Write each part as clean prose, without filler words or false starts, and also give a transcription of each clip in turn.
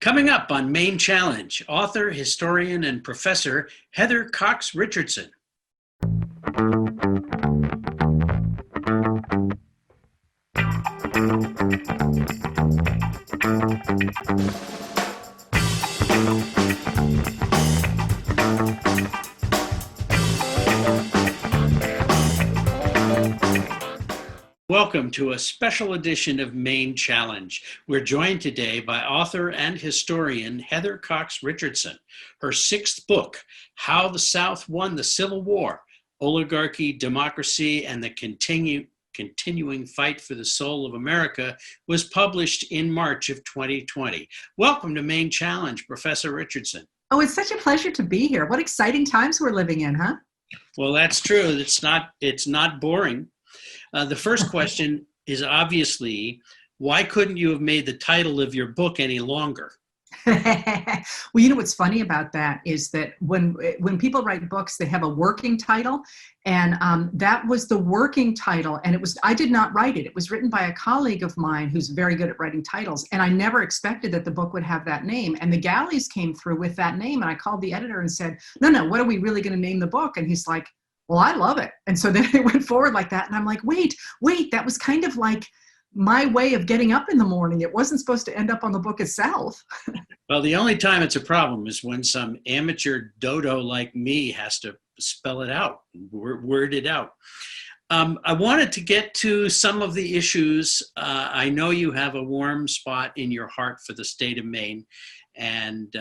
Coming up on Maine Challenge, author, historian, and professor Heather Cox Richardson. Welcome to a special edition of Maine Challenge. We're joined today by author and historian Heather Cox Richardson. Her sixth book, How the South Won the Civil War, Oligarchy, Democracy, and the Continuing Fight for the Soul of America, was published in March of 2020. Welcome to Maine Challenge, Professor Richardson. Oh, it's such a pleasure to be here. What exciting times we're living in, huh? Well, that's true. It's not boring. The first question is obviously, why couldn't you have made the title of your book any longer? Well, you know what's funny about that is that when people write books, they have a working title, and that was the working title. And I did not write it. It was written by a colleague of mine who's very good at writing titles, and I never expected that the book would have that name. And the galleys came through with that name, and I called the editor and said, no, what are we really going to name the book? And he's like, well, I love it. And so then it went forward like that. And I'm like, wait, that was kind of like my way of getting up in the morning. It wasn't supposed to end up on the book itself. Well, the only time it's a problem is when some amateur dodo like me has to spell it out, word it out. I wanted to get to some of the issues. I know you have a warm spot in your heart for the state of Maine, and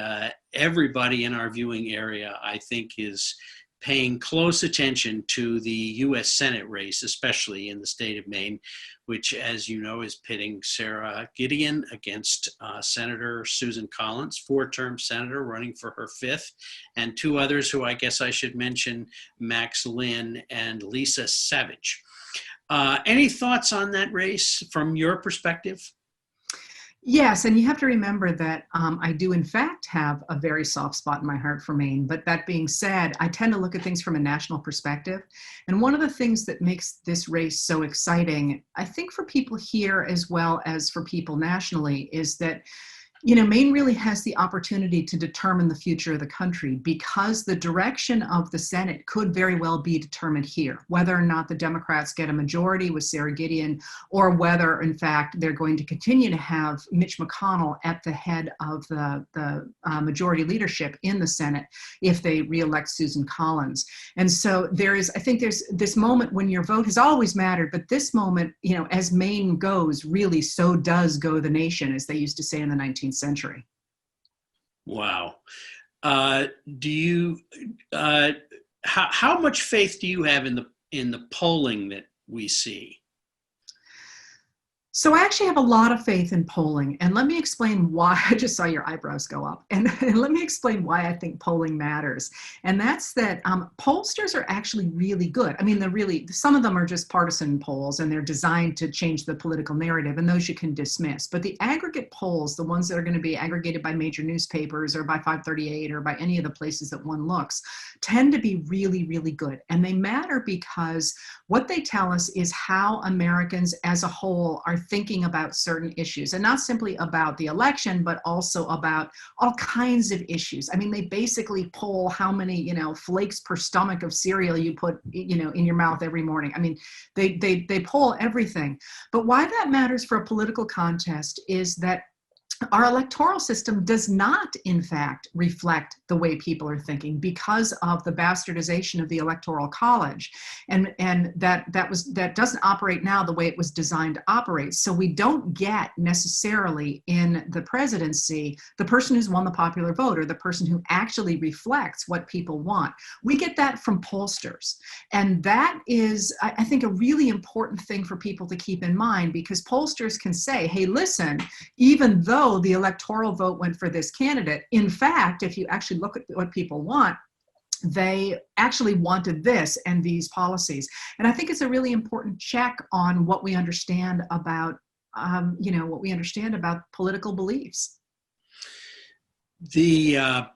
everybody in our viewing area, I think, is paying close attention to the U.S. Senate race, especially in the state of Maine, which, as you know, is pitting Sarah Gideon against Senator Susan Collins, four-term senator running for her fifth, and two others who I guess I should mention, Max Lynn and Lisa Savage. Any thoughts on that race from your perspective? Yes, and you have to remember that I do in fact have a very soft spot in my heart for Maine. But that being said, I tend to look at things from a national perspective. And one of the things that makes this race so exciting, I think for people here as well as for people nationally, is that Maine really has the opportunity to determine the future of the country, because the direction of the Senate could very well be determined here, whether or not the Democrats get a majority with Sarah Gideon, or whether, in fact, they're going to continue to have Mitch McConnell at the head of the majority leadership in the Senate if they reelect Susan Collins. And so I think there's this moment when your vote has always mattered, but this moment, as Maine goes, really so does go the nation, as they used to say in the 19th century. Wow. How much faith do you have in the polling that we see? So I actually have a lot of faith in polling, and let me explain why. I just saw your eyebrows go up, and let me explain why I think polling matters. And that's that pollsters are actually really good. I mean, some of them are just partisan polls, and they're designed to change the political narrative, and those you can dismiss. But the aggregate polls, the ones that are going to be aggregated by major newspapers or by 538 or by any of the places that one looks, tend to be really, really good. And they matter because what they tell us is how Americans as a whole are thinking about certain issues, and not simply about the election, but also about all kinds of issues. I mean, they basically poll how many, flakes per stomach of cereal you put, in your mouth every morning. I mean, they poll everything. But why that matters for a political contest is that our electoral system does not, in fact, reflect the way people are thinking because of the bastardization of the Electoral College, and that doesn't operate now the way it was designed to operate. So we don't get necessarily in the presidency the person who's won the popular vote or the person who actually reflects what people want. We get that from pollsters, and that is, I think, a really important thing for people to keep in mind, because pollsters can say, hey, listen, even though the electoral vote went for this candidate, in fact, if you actually look at what people want, they actually wanted this and these policies. And I think it's a really important check on what we understand about, political beliefs. The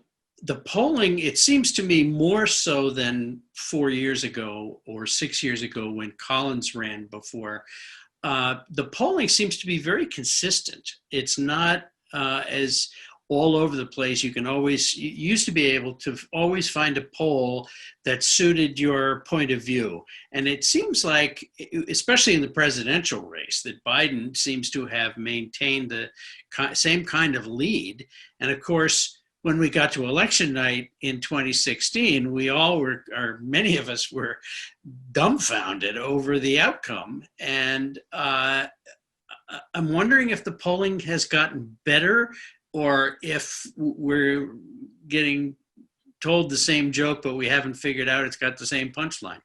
polling, it seems to me, more so than 4 years ago or 6 years ago when Collins ran before, the polling seems to be very consistent. It's not as all over the place. You used to be able to always find a poll that suited your point of view. And it seems like, especially in the presidential race, that Biden seems to have maintained the same kind of lead. And of course, when we got to election night in 2016, we all were, or many of us were, dumbfounded over the outcome. And I'm wondering if the polling has gotten better, or if we're getting told the same joke, but we haven't figured out it's got the same punchline.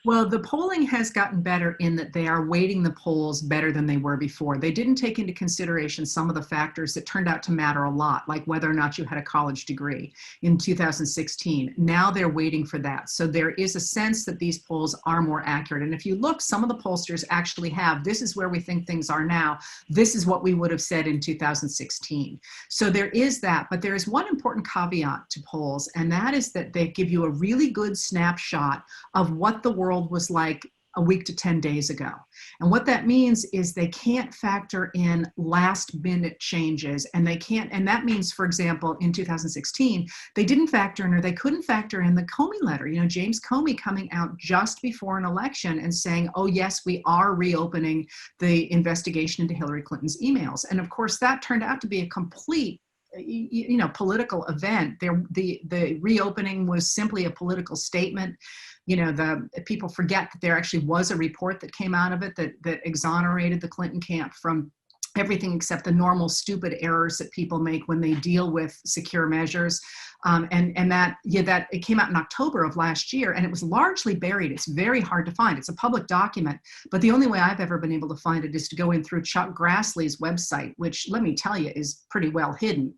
Well, the polling has gotten better in that they are weighting the polls better than they were before. They didn't take into consideration some of the factors that turned out to matter a lot, like whether or not you had a college degree in 2016. Now they're waiting for that. So there is a sense that these polls are more accurate. And if you look, some of the pollsters actually have, this is where we think things are now. This is what we would have said in 2016. So there is that, but there is one important caveat to polls, and that is that they give you a really good snapshot of what the world was like a week to 10 days ago. And what that means is they can't factor in last minute changes, and that means, for example, in 2016, they didn't factor in, or they couldn't factor in, the Comey letter. You know, James Comey coming out just before an election and saying, oh yes, we are reopening the investigation into Hillary Clinton's emails. And of course, that turned out to be a complete political event. The reopening was simply a political statement. The people forget that there actually was a report that came out of it that exonerated the Clinton camp from everything except the normal stupid errors that people make when they deal with secure measures. That it came out in October of last year, and it was largely buried. It's very hard to find. It's a public document, but the only way I've ever been able to find it is to go in through Chuck Grassley's website, which, let me tell you, is pretty well hidden.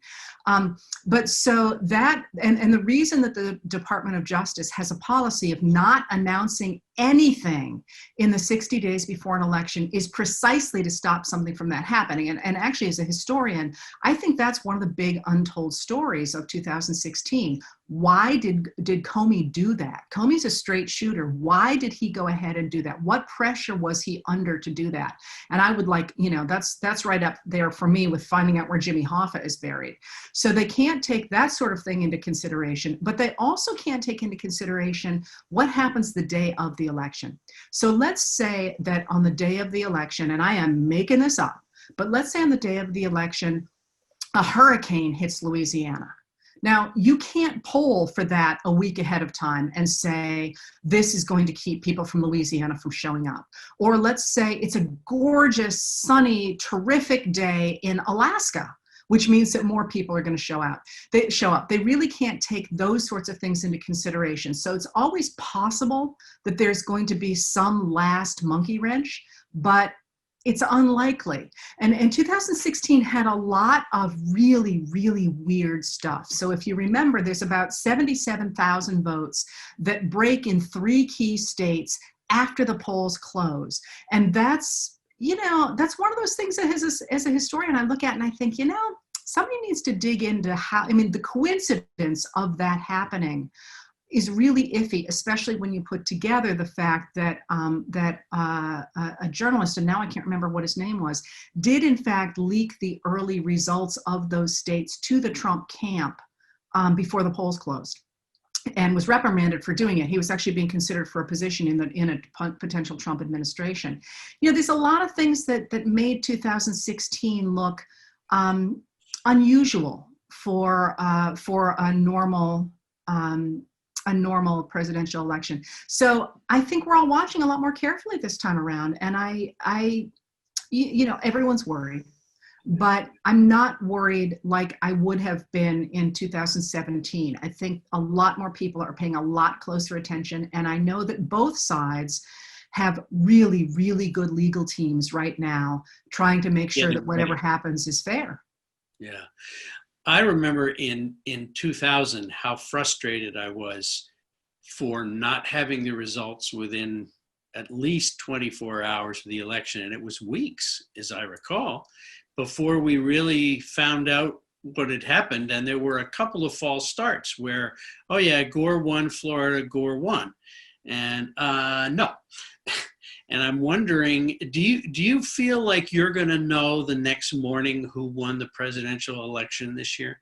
But so that, and the reason that the Department of Justice has a policy of not announcing anything in the 60 days before an election is precisely to stop something from that happening. And actually, as a historian, I think that's one of the big untold stories of 2016. Why did Comey do that? Comey's a straight shooter. Why did he go ahead and do that? What pressure was he under to do that? And I would like, that's right up there for me with finding out where Jimmy Hoffa is buried. So they can't take that sort of thing into consideration, but they also can't take into consideration what happens the day of the election. So let's say that on the day of the election, and I am making this up, but let's say on the day of the election, a hurricane hits Louisiana. Now, you can't poll for that a week ahead of time and say, this is going to keep people from Louisiana from showing up. Or let's say it's a gorgeous, sunny, terrific day in Alaska, which means that more people are going to show up. They really can't take those sorts of things into consideration. So it's always possible that there's going to be some last monkey wrench, but it's unlikely. And 2016 had a lot of really, really weird stuff. So if you remember, there's about 77,000 votes that break in 3 key states after the polls close. And that's one of those things that as a historian, I look at and I think, somebody needs to dig into the coincidence of that happening is really iffy, especially when you put together the fact that a journalist, and now I can't remember what his name was, did in fact leak the early results of those states to the Trump camp before the polls closed, and was reprimanded for doing it. He was actually being considered for a position in a potential Trump administration. There's a lot of things that made 2016 look unusual for a normal presidential election. So I think we're all watching a lot more carefully this time around. And everyone's worried, but I'm not worried like I would have been in 2017. I think a lot more people are paying a lot closer attention. And I know that both sides have really, really good legal teams right now trying to make sure that whatever happens is fair. Yeah. I remember in 2000 how frustrated I was for not having the results within at least 24 hours of the election. And it was weeks, as I recall, before we really found out what had happened. And there were a couple of false starts where, oh yeah, Gore won Florida, Gore won. And no. And I'm wondering, do you feel like you're going to know the next morning who won the presidential election this year?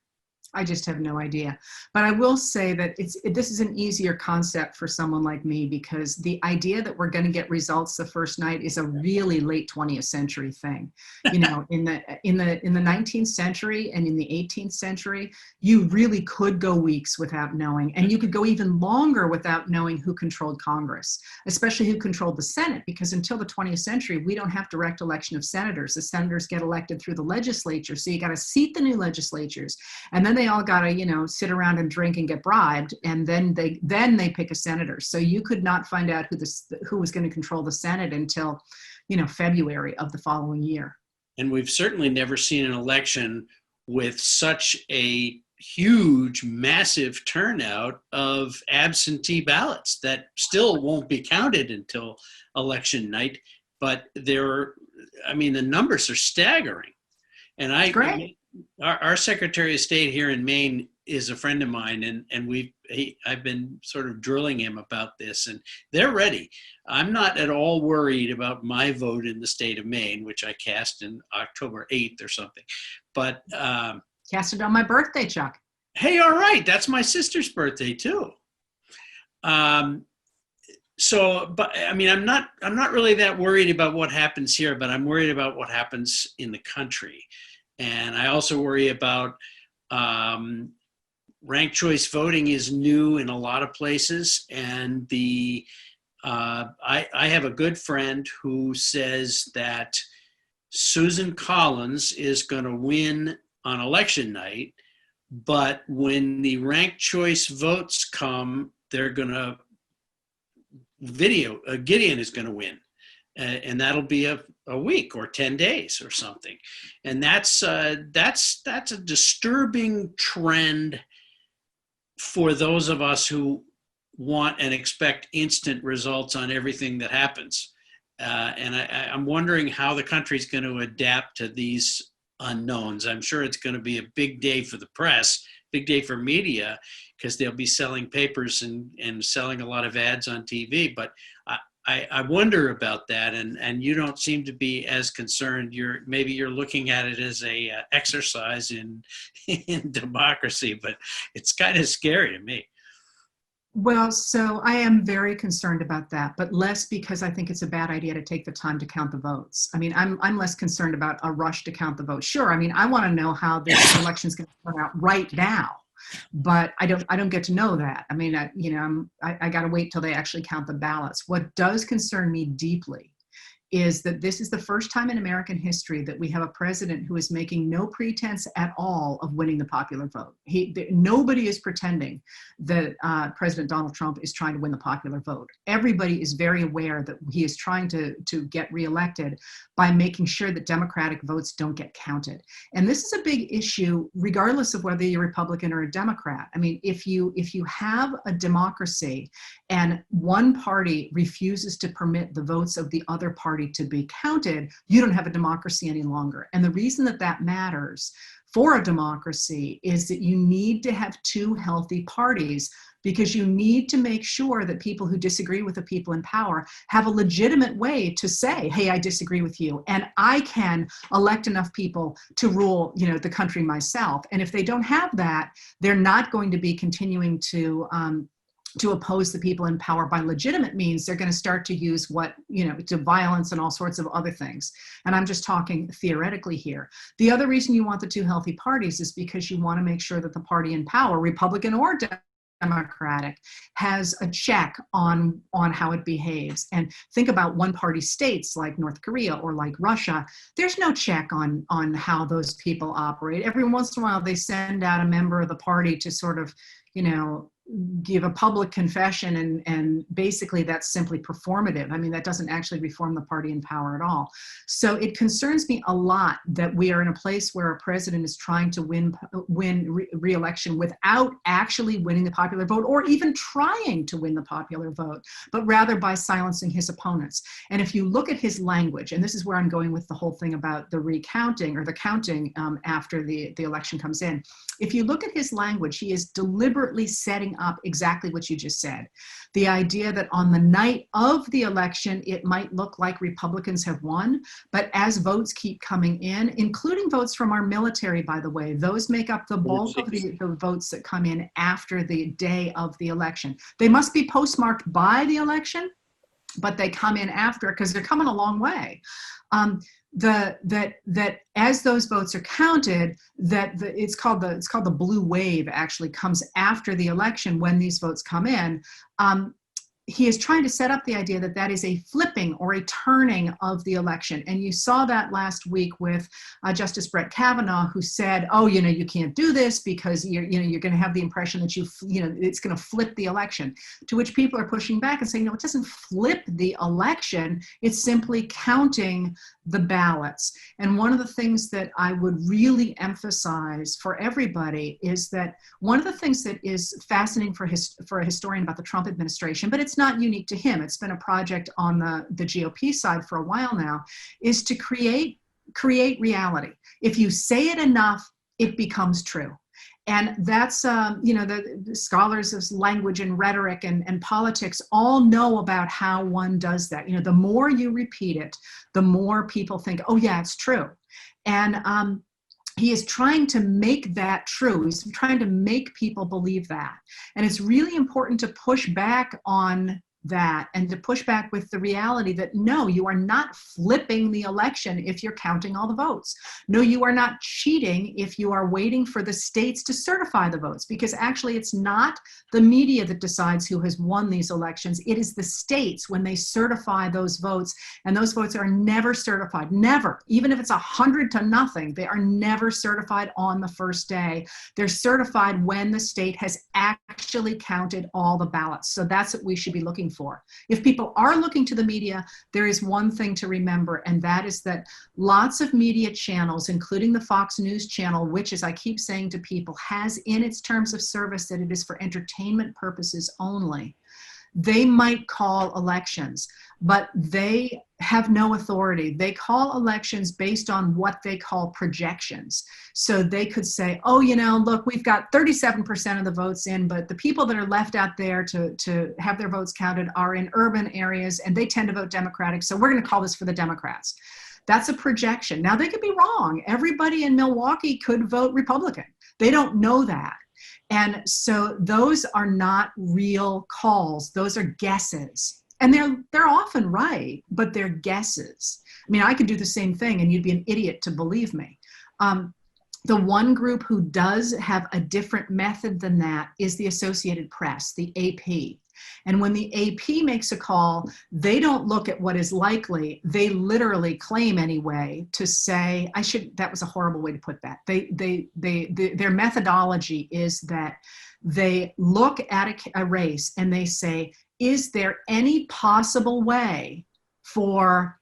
I just have no idea. But I will say that this is an easier concept for someone like me, because the idea that we're going to get results the first night is a really late 20th century thing. You know, in the 19th century and in the 18th century, you really could go weeks without knowing, and you could go even longer without knowing who controlled Congress, especially who controlled the Senate, because until the 20th century, we don't have direct election of senators. The senators get elected through the legislature. So you got to seat the new legislatures, and then they all got to, you know, sit around and drink and get bribed, and then they pick a senator. So you could not find out who was going to control the Senate until, you know, February of the following year. And we've certainly never seen an election with such a huge, massive turnout of absentee ballots that still won't be counted until election night. But the numbers are staggering. And Great. Our Secretary of State here in Maine is a friend of mine, and I've been sort of drilling him about this, and they're ready. I'm not at all worried about my vote in the state of Maine, which I cast in October 8th or something. But Cast it on my birthday, Chuck. hey, all right, that's my sister's birthday too. But I mean, I'm not really that worried about what happens here, but I'm worried about what happens in the country. And I also worry about ranked choice voting is new in a lot of places. And I have a good friend who says that Susan Collins is going to win on election night, but when the ranked choice votes come, they're going to Gideon is going to win. And that'll be a week or 10 days or something. And that's a disturbing trend for those of us who want and expect instant results on everything that happens. And I'm wondering how the country's going to adapt to these unknowns. I'm sure it's going to be a big day for the press, big day for media, because they'll be selling papers and selling a lot of ads on TV. But I wonder about that, and you don't seem to be as concerned. Maybe you're looking at it as a exercise in democracy, but it's kind of scary to me. Well, so I am very concerned about that, but less because I think it's a bad idea to take the time to count the votes. I mean, I'm less concerned about a rush to count the votes. Sure, I mean, I want to know how this election is going to turn out right now, but I don't get to know that. I mean, I got to wait till they actually count the ballots. What does concern me deeply is that this is the first time in American history that we have a president who is making no pretense at all of winning the popular vote. Nobody is pretending that President Donald Trump is trying to win the popular vote. Everybody is very aware that he is trying to get reelected by making sure that Democratic votes don't get counted. And this is a big issue, regardless of whether you're Republican or a Democrat. I mean, if you have a democracy and one party refuses to permit the votes of the other party to be counted, you don't have a democracy any longer. And the reason that matters for a democracy is that you need to have two healthy parties, because you need to make sure that people who disagree with the people in power have a legitimate way to say, hey, I disagree with you, and I can elect enough people to rule, the country myself. And if they don't have that, they're not going to be continuing to oppose the people in power by legitimate means. They're going to start to use to violence and all sorts of other things. And I'm just talking theoretically here. The other reason you want the two healthy parties is because you want to make sure that the party in power, Republican or Democratic, has a check on how it behaves. And think about one-party states like North Korea or like Russia. There's no check on how those people operate. Every once in a while, they send out a member of the party to sort of, give a public confession, and basically that's simply performative. I mean, that doesn't actually reform the party in power at all. So it concerns me a lot that we are in a place where a president is trying to win re-election without actually winning the popular vote, or even trying to win the popular vote, but rather by silencing his opponents. And if you look at his language, and this is where I'm going with the whole thing about the recounting or the counting after the election comes in. If you look at his language, he is deliberately setting setting up exactly what you just said. The idea that on the night of the election, it might look like Republicans have won, but as votes keep coming in, including votes from our military, by the way, those make up the bulk of the votes that come in after the day of the election. They must be postmarked by the election, but they come in after because they're coming a long way. That as those votes are counted, it's called the blue wave actually comes after the election when these votes come in. He is trying to set up the idea that that is a flipping or a turning of the election. And you saw that last week with Justice Brett Kavanaugh, who said, oh, you can't do this because you're going to have the impression that it's going to flip the election. To which people are pushing back and saying, no, it doesn't flip the election. It's simply counting the ballots. And one of the things that I would really emphasize for everybody is that one of the things that is fascinating for a historian about the Trump administration, but it's not unique to him, it's been a project on the GOP side for a while now, is to create reality. If you say it enough, it becomes true. And that's, the scholars of language and rhetoric and politics all know about how one does that. The more you repeat it, the more people think, oh yeah, it's true. And he is trying to make that true. He's trying to make people believe that. And it's really important to push back on that and to push back with the reality that no, you are not flipping the election if you're counting all the votes. No, you are not cheating if you are waiting for the states to certify the votes, because actually it's not the media that decides who has won these elections. It is the states when they certify those votes, and those votes are never certified, never. Even if it's 100-0, they are never certified on the first day. They're certified when the state has actually counted all the ballots. So that's what we should be looking for. If people are looking to the media, there is one thing to remember, and that is that lots of media channels, including the Fox News channel, which, as I keep saying to people, has in its terms of service that it is for entertainment purposes only. They might call elections, but they have no authority. They call elections based on what they call projections. So they could say, oh, look, we've got 37% of the votes in, but the people that are left out there to have their votes counted are in urban areas and they tend to vote Democratic. So we're going to call this for the Democrats. That's a projection. Now, they could be wrong. Everybody in Milwaukee could vote Republican. They don't know that. And so those are not real calls. Those are guesses. And they're often right, but they're guesses. I mean, I could do the same thing and you'd be an idiot to believe me. The one group who does have a different method than that is the Associated Press, the AP. And when the AP makes a call, they don't look at what is likely. They literally claim anyway to say, that was a horrible way to put that. Their methodology is that they look at a race and they say, is there any possible way for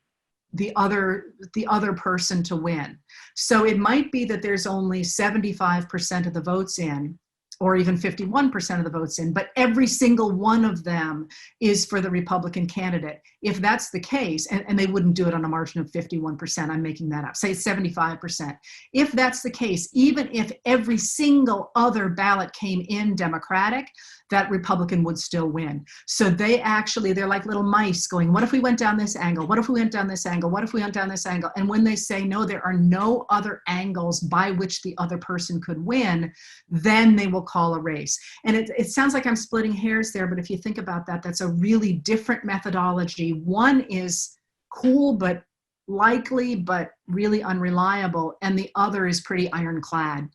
the other person to win? So it might be that there's only 75% of the votes in, or even 51% of the votes in, but every single one of them is for the Republican candidate. If that's the case, and they wouldn't do it on a margin of 51%, I'm making that up, say 75%. If that's the case, even if every single other ballot came in Democratic, that Republican would still win. So they're like little mice going, what if we went down this angle? What if we went down this angle? What if we went down this angle? And when they say, no, there are no other angles by which the other person could win, then they will call a race. And it sounds like I'm splitting hairs there, but if you think about that, that's a really different methodology. One is cool, but likely, but really unreliable. And the other is pretty ironclad.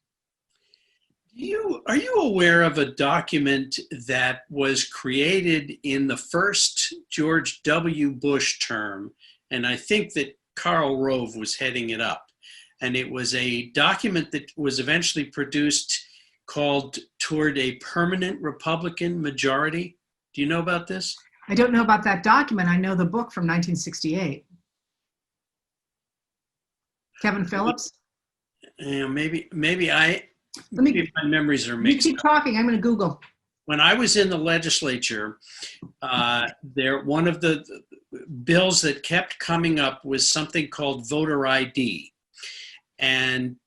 Are you aware of a document that was created in the first George W. Bush term? And I think that Karl Rove was heading it up. And it was a document that was eventually produced called Toward a Permanent Republican Majority. Do you know about this? I don't know about that document. I know the book from 1968. Kevin Phillips? Maybe Let me, my memories are mixed. You keep talking. I'm going to Google. When I was in the legislature, one of the bills that kept coming up was something called voter ID. And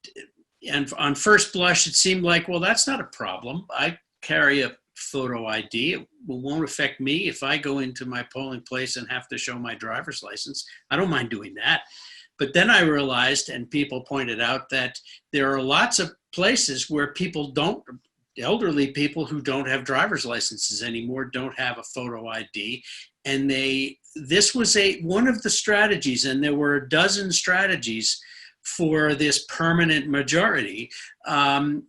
on first blush, it seemed like, well, that's not a problem. I carry a photo ID. It won't affect me if I go into my polling place and have to show my driver's license. I don't mind doing that. But then I realized, and people pointed out, that there are lots of places where people don't, elderly people who don't have driver's licenses anymore, don't have a photo ID. And this was one of the strategies, and there were a dozen strategies for this permanent majority. And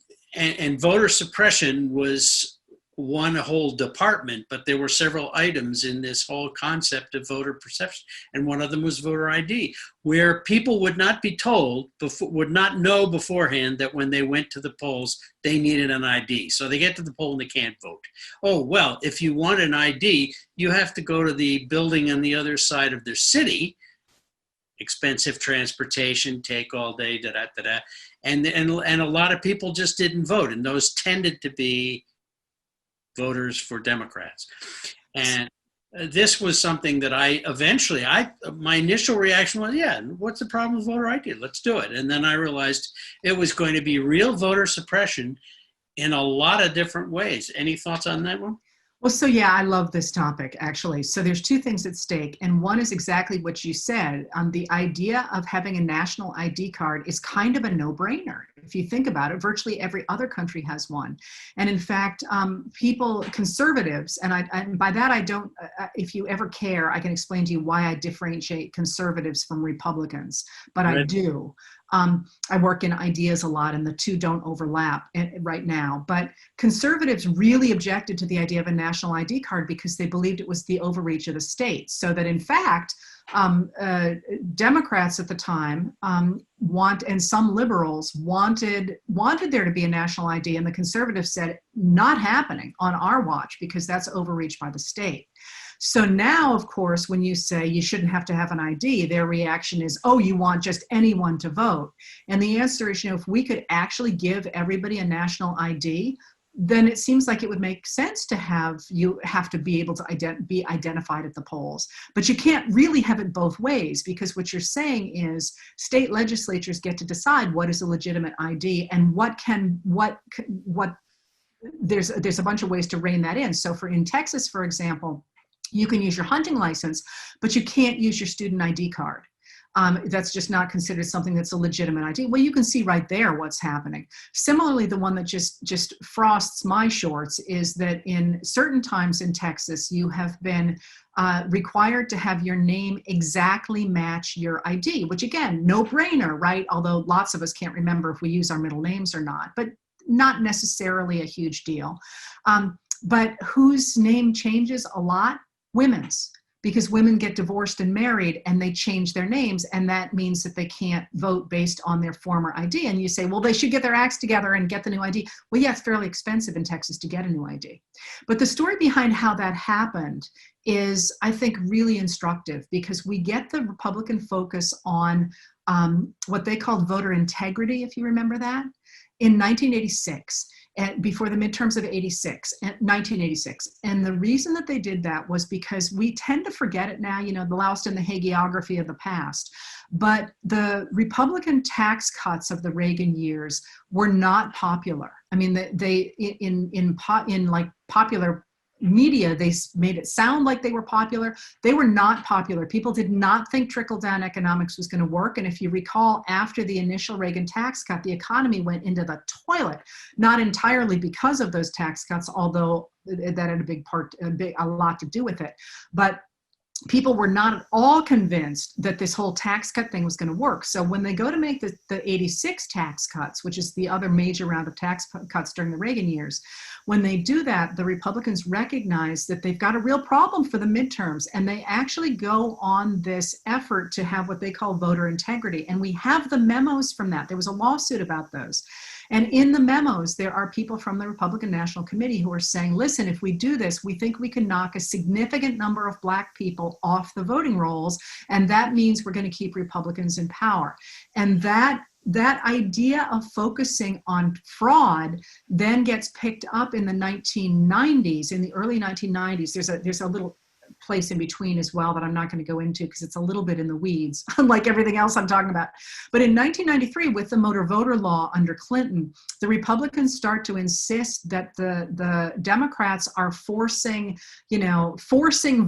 voter suppression was one whole department, but there were several items in this whole concept of voter perception. And one of them was voter ID, where people would not be told, would not know beforehand that when they went to the polls, they needed an ID. So they get to the poll and they can't vote. Oh, well, if you want an ID, you have to go to the building on the other side of their city, expensive transportation, take all day, da-da-da-da. And a lot of people just didn't vote. And those tended to be voters for Democrats. And this was something that my initial reaction was, yeah, what's the problem with voter ID? Let's do it. And then I realized it was going to be real voter suppression in a lot of different ways. Any thoughts on that one? Well, so yeah, I love this topic, actually. So there's two things at stake, and one is exactly what you said. The idea of having a national ID card is kind of a no-brainer. If you think about it, virtually every other country has one. And in fact, conservatives, and by that I don't, if you ever care, I can explain to you why I differentiate conservatives from Republicans, but right. I do. I work in ideas a lot, and the two don't overlap right now. But conservatives really objected to the idea of a national ID card because they believed it was the overreach of the state. So that in fact, Democrats at the time and some liberals wanted there to be a national ID, and the conservatives said, not happening on our watch because that's overreach by the state. So now, of course, when you say you shouldn't have to have an ID, their reaction is, oh, you want just anyone to vote. And the answer is, if we could actually give everybody a national ID, then it seems like it would make sense to have to be able to be identified at the polls. But you can't really have it both ways, because what you're saying is state legislatures get to decide what is a legitimate ID and there's a bunch of ways to rein that in. So in Texas, for example, you can use your hunting license, but you can't use your student ID card. That's just not considered something that's a legitimate ID. Well, you can see right there what's happening. Similarly, the one that just frosts my shorts is that in certain times in Texas, you have been required to have your name exactly match your ID, which again, no brainer, right? Although lots of us can't remember if we use our middle names or not, but not necessarily a huge deal. But whose name changes a lot? Women's, because women get divorced and married and they change their names, and that means that they can't vote based on their former ID. And you say, well, they should get their acts together and get the new ID. Well, yeah, it's fairly expensive in Texas to get a new ID. But the story behind how that happened is, I think, really instructive, because we get the Republican focus on what they called voter integrity, if you remember that, in 1986. Before the midterms of 1986. And the reason that they did that was because we tend to forget it now, the lost in the hagiography of the past. But the Republican tax cuts of the Reagan years were not popular. I mean, in popular media, they made it sound like they were popular. They were not popular. People did not think trickle-down economics was going to work. And if you recall, after the initial Reagan tax cut, the economy went into the toilet, not entirely because of those tax cuts, although that had a lot to do with it. But people were not at all convinced that this whole tax cut thing was going to work. So when they go to make the 86 tax cuts, which is the other major round of tax cuts during the Reagan years, when they do that, the Republicans recognize that they've got a real problem for the midterms, and they actually go on this effort to have what they call voter integrity. And we have the memos from that. There was a lawsuit about those. And in the memos, there are people from the Republican National Committee who are saying, listen, if we do this, we think we can knock a significant number of Black people off the voting rolls, and that means we're going to keep Republicans in power. And that idea of focusing on fraud then gets picked up in the 1990s, in the early 1990s. There's a little place in between as well that I'm not going to go into because it's a little bit in the weeds, unlike everything else I'm talking about. But in 1993, with the motor voter law under Clinton, the Republicans start to insist that the Democrats are forcing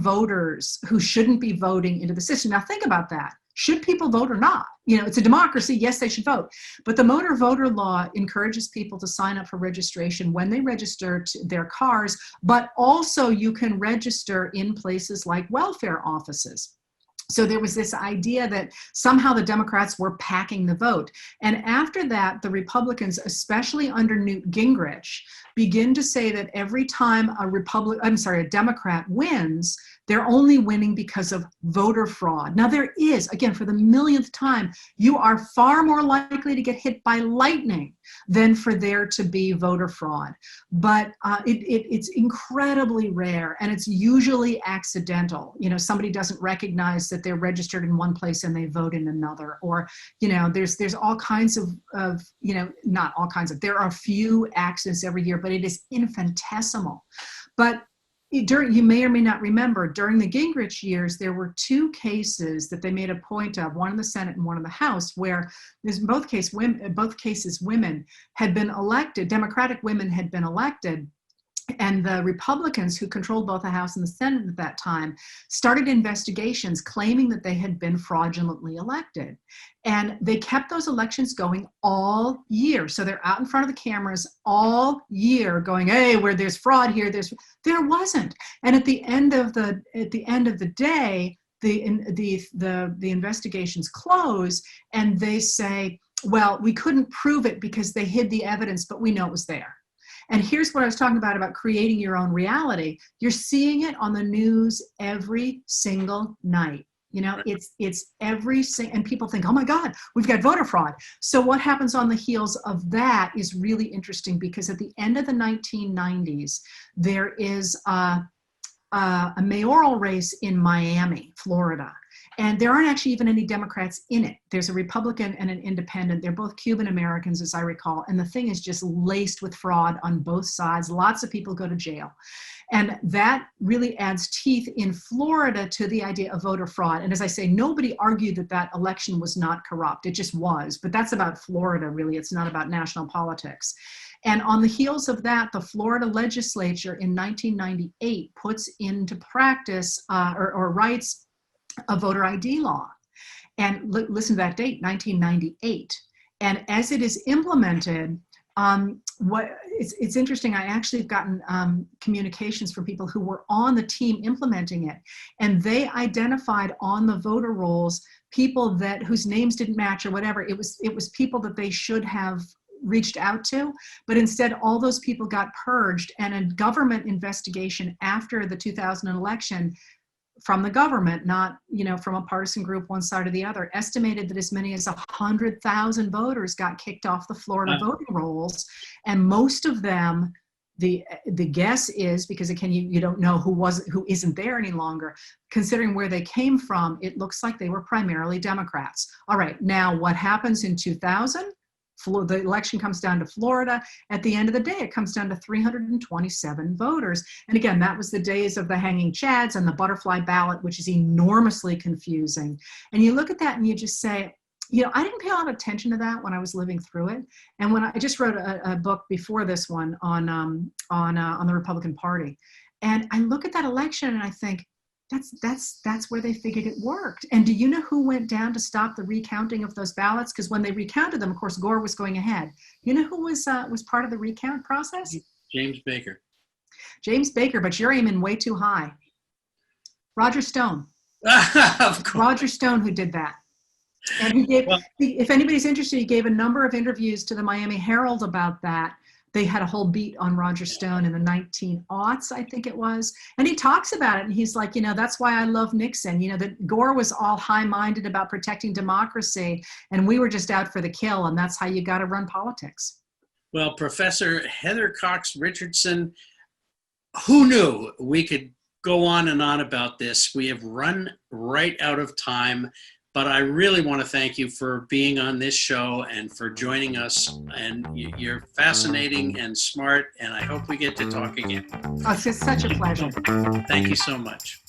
voters who shouldn't be voting into the system. Now think about that. Should people vote or not? It's a democracy. Yes, they should vote. But the motor voter law encourages people to sign up for registration when they register their cars, but also you can register in places like welfare offices. So there was this idea that somehow the Democrats were packing the vote. And after that, the Republicans, especially under Newt Gingrich, begin to say that every time a Democrat wins, they're only winning because of voter fraud. Now there is, again, for the millionth time, you are far more likely to get hit by lightning than for there to be voter fraud. But it's incredibly rare, and it's usually accidental. Somebody doesn't recognize that they're registered in one place and they vote in another, or there's all kinds of not all kinds of, there are a few accidents every year, but it is infinitesimal. But you may or may not remember, during the Gingrich years, there were two cases that they made a point of, one in the Senate and one in the House, where in both cases women had been elected, Democratic women had been elected, and the Republicans who controlled both the House and the Senate at that time started investigations claiming that they had been fraudulently elected. And they kept those elections going all year. So they're out in front of the cameras all year going, hey, where there's fraud here, there wasn't. And at the end of the day, the investigations close and they say, well, we couldn't prove it because they hid the evidence, but we know it was there. And here's what I was talking about creating your own reality. You're seeing it on the news every single night. It's every single, and people think, oh my God, we've got voter fraud. So what happens on the heels of that is really interesting, because at the end of the 1990s, there is a mayoral race in Miami, Florida. And there aren't actually even any Democrats in it. There's a Republican and an independent. They're both Cuban Americans, as I recall. And the thing is just laced with fraud on both sides. Lots of people go to jail. And that really adds teeth in Florida to the idea of voter fraud. And as I say, nobody argued that election was not corrupt. It just was. But that's about Florida, really. It's not about national politics. And on the heels of that, the Florida legislature in 1998 puts into practice or writes a voter ID law. And listen to that date, 1998. And as it is implemented, it's interesting, I actually have gotten communications from people who were on the team implementing it, and they identified on the voter rolls people whose names didn't match or whatever. It was people that they should have reached out to, but instead all those people got purged, and a government investigation after the 2000 election from the government, not from a partisan group one side or the other, estimated that as many as 100,000 voters got kicked off the Florida voting rolls, and most of them, the guess is, because again you don't know who isn't there any longer, considering where they came from, it looks like they were primarily Democrats. All right, now what happens in 2000? The election comes down to Florida. At the end of the day, it comes down to 327 voters. And again, that was the days of the hanging chads and the butterfly ballot, which is enormously confusing. And you look at that and you just say, I didn't pay a lot of attention to that when I was living through it. And when I just wrote a book before this one on the Republican Party, and I look at that election and I think, that's where they figured it worked. And do you know who went down to stop the recounting of those ballots? Because when they recounted them, of course, Gore was going ahead. You know who was part of the recount process? James Baker. James Baker, but you're aiming way too high. Roger Stone. Of course. Roger Stone, who did that. And he gave, if anybody's interested, he gave a number of interviews to the Miami Herald about that. They had a whole beat on Roger Stone in the 1900s, I think it was. And he talks about it, and he's like, that's why I love Nixon. That Gore was all high-minded about protecting democracy, and we were just out for the kill, and that's how you got to run politics. Well, Professor Heather Cox Richardson, who knew we could go on and on about this? We have run right out of time. But I really want to thank you for being on this show and for joining us. And you're fascinating and smart, and I hope we get to talk again. Oh, it's just such a pleasure. Thank you so much.